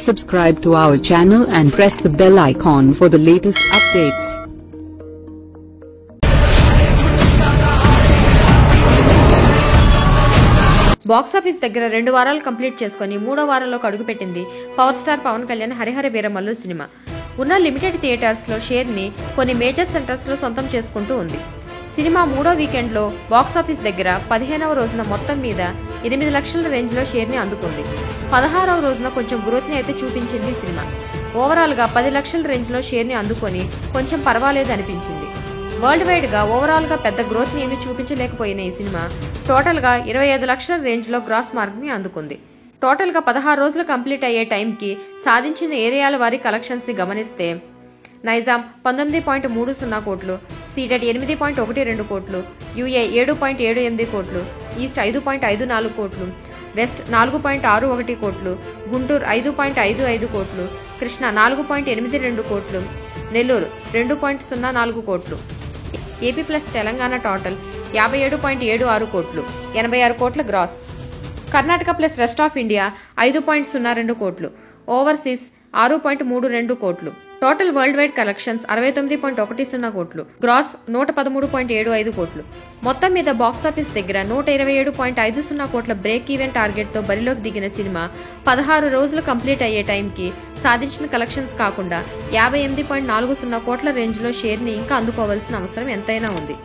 Subscribe to our channel and press the bell icon for the latest updates. Box office దగ్గర 2 వారాలు complete చేసుకుని 3వ వారంలోకి అడుగుపెట్టింది పవర్ స్టార్ పవన్ కళ్యాణ్ హరిహర వీరమల్లు సినిమా. ఉన్న లిమిటెడ్ థియేటర్స్ లో షేర్ ని కొన్ని మేజర్ సెంటర్స్ లో సొంతం చేసుకుంటూ ఉంది. సినిమా 3వ వీకెండ్ లో బాక్సాఫీస్ దగ్గర 15వ రోజున మొత్తం మీద 8 లక్షల రేంజ్ లో షేర్ ని అందుకుంది. 16వ రోజున కొంచెం గ్రోత్ ని అయితే చూపించింది సినిమా. ఓవరాల్ గా 10 లక్షల రేంజ్ లో షేర్ ని అందుకొని కొంచెం పర్వాలేదు అనిపించింది. వరల్డ్ వైడ్ గా ఓవరాల్ గా పెద్ద గ్రోత్ ని ఏమీ చూపించలేకపోయిన ఈ సినిమా టోటల్ గా 25 లక్షల రేంజ్ లో గ్రాస్ మార్క్ ని అందుకుంది. టోటల్ గా 16 రోజులు కంప్లీట్ అయ్యే టైం కి సాధించిన ఏరియాల వారి కలెక్షన్స్ ని గమనిస్తే నైజాం 19.30 కోట్లు, సీడెడ్ 8.12 కోట్లు, యూఏ 7.78 కోట్లు, ఈస్ట్ 5.54 కోట్లు, వెస్ట్ 4.61 కోట్లు, గుంటూరు 5.55 కోట్లు, కృష్ణ 4.82 కోట్లు, నెల్లూరు 2.04 కోట్లు, ఏపీ ప్లస్ తెలంగాణ టోటల్ 57.76 కోట్లు, 86 కోట్ల గ్రాస్. Karnataka plus rest of India 5.02 కోట్లు, ఓవర్సీస్ 6.32 కోట్లు. టోటల్ వరల్డ్ వైడ్ కలెక్షన్స్ 69.10 కోట్లు, గ్రాస్ 113.75 కోట్లు. మొత్తం మీద బాక్సాఫీస్ దగ్గర 127.50 కోట్ల బ్రేక్ ఈవెన్ టార్గెట్ తో బరిలోకి దిగిన సినిమా 16 రోజులు కంప్లీట్ అయ్యే టైంకి సాధించిన కలెక్షన్స్ కాకుండా 58.40 కోట్ల రేంజ్ లో షేర్ ని ఇంకా అందుకోవాల్సిన అవసరం ఎంతైనా ఉంది.